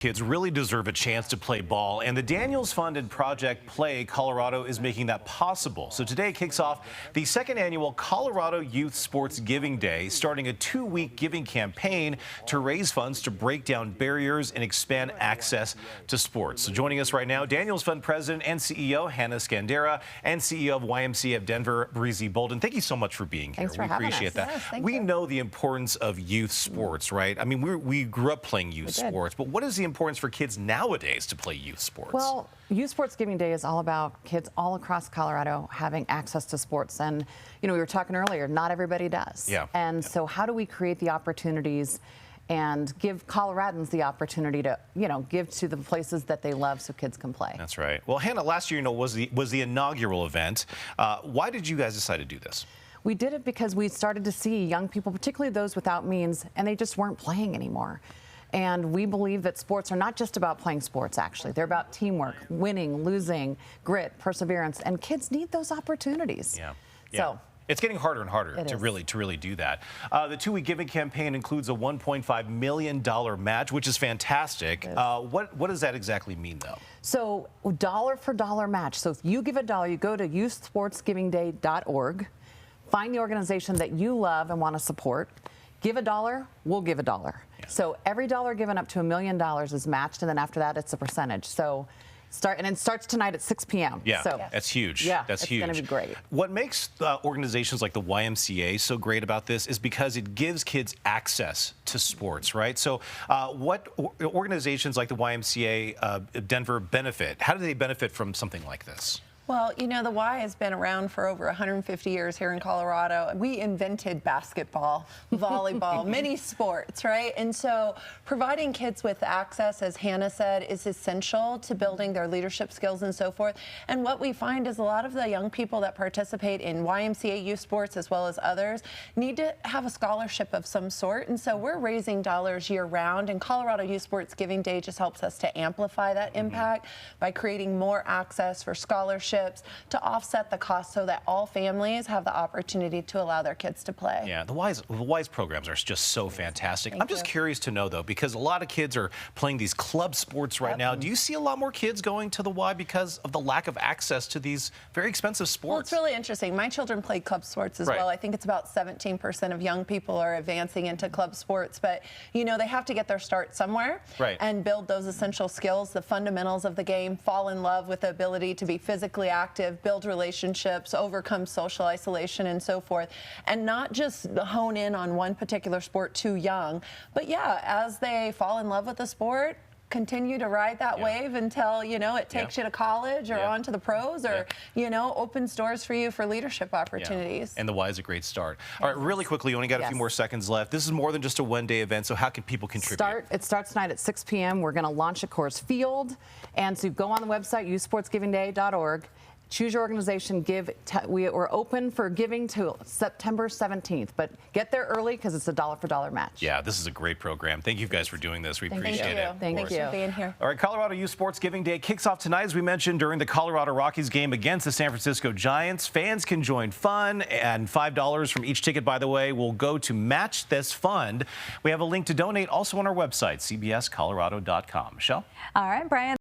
Kids really deserve a chance to play ball, and the Daniels-funded Project Play Colorado is making that possible. So today kicks off the second annual Colorado Youth Sports Giving Day, starting a 2-week giving campaign to raise funds to break down barriers and expand access to sports. So joining us right now, Daniels Fund President and CEO Hannah Skandera and CEO of YMCA of Denver, Breezy Bolden. Thank you so much for being here. Thanks for having us. We appreciate that. Yes, we know the importance of youth sports, right? I mean, we grew up playing youth sports, but what is the importance for kids nowadays to play youth sports? Well, Youth Sports Giving Day is all about kids all across Colorado having access to sports. And, you know, we were talking earlier, not everybody does. Yeah. And so how do we create the opportunities and give Coloradans the opportunity to, you know, give to the places that they love so kids can play? That's right. Well, Hannah, last year, you know, was the inaugural event. Why did you guys decide to do this? We did it because we started to see young people, particularly those without means, and they just weren't playing anymore. And we believe that sports are not just about playing sports, actually. They're about teamwork, winning, losing, grit, perseverance, and kids need those opportunities. Yeah. So it's getting harder and harder to really do that. The 2-week giving campaign includes a $1.5 million match, which is fantastic. What does that exactly mean, though? So dollar for dollar match. So if you give a dollar, you go to youthsportsgivingday.org, find the organization that you love and want to support. Give a dollar, we'll give a dollar. Yeah. So every dollar given up to $1 million is matched, and then after that, it's a percentage. So it starts tonight at 6 p.m. Yeah, so, that's huge. Yeah, that's huge. It's going to be great. What makes organizations like the YMCA so great about this is because it gives kids access to sports, right? So what organizations like the YMCA Denver benefit? How do they benefit from something like this? Well, you know, the Y has been around for over 150 years here in Colorado. We invented basketball, volleyball, many sports, right? And so providing kids with access, as Hannah said, is essential to building their leadership skills and so forth. And what we find is a lot of the young people that participate in YMCA youth sports, as well as others, need to have a scholarship of some sort. And so we're raising dollars year round, and Colorado Youth Sports Giving Day just helps us to amplify that impact by creating more access for scholarships to offset the cost so that all families have the opportunity to allow their kids to play. Yeah, the WISE programs are just so fantastic. I'm just curious to know, though, because a lot of kids are playing these club sports right now. Do you see a lot more kids going to the Y because of the lack of access to these very expensive sports? Well, it's really interesting. My children play club sports as well. I think it's about 17% of young people are advancing into club sports. But, you know, they have to get their start somewhere and build those essential skills, the fundamentals of the game, fall in love with the ability to be physically active, build relationships, overcome social isolation and so forth, and not just hone in on one particular sport too young. But yeah, as they fall in love with the sport, continue to ride that wave until, you know, it takes you to college or on to the pros or, you know, opens doors for you for leadership opportunities. And the Y is a great start. All right, really quickly, you only got a few more seconds left. This is more than just a one-day event, so how can people contribute? It starts tonight at 6 p.m. We're going to launch at Coors Field. And so go on the website, youthsportsgivingday.org. Choose your organization, we're open for giving till September 17th, but get there early because it's a dollar for dollar match. Yeah, this is a great program. Thank you guys for doing this. We appreciate it. Thank you for being here. All right, Colorado Youth Sports Giving Day kicks off tonight, as we mentioned, during the Colorado Rockies game against the San Francisco Giants. Fans can join fun, and $5 from each ticket, by the way, will go to match this fund. We have a link to donate also on our website, cbscolorado.com. Michelle? All right, Brian.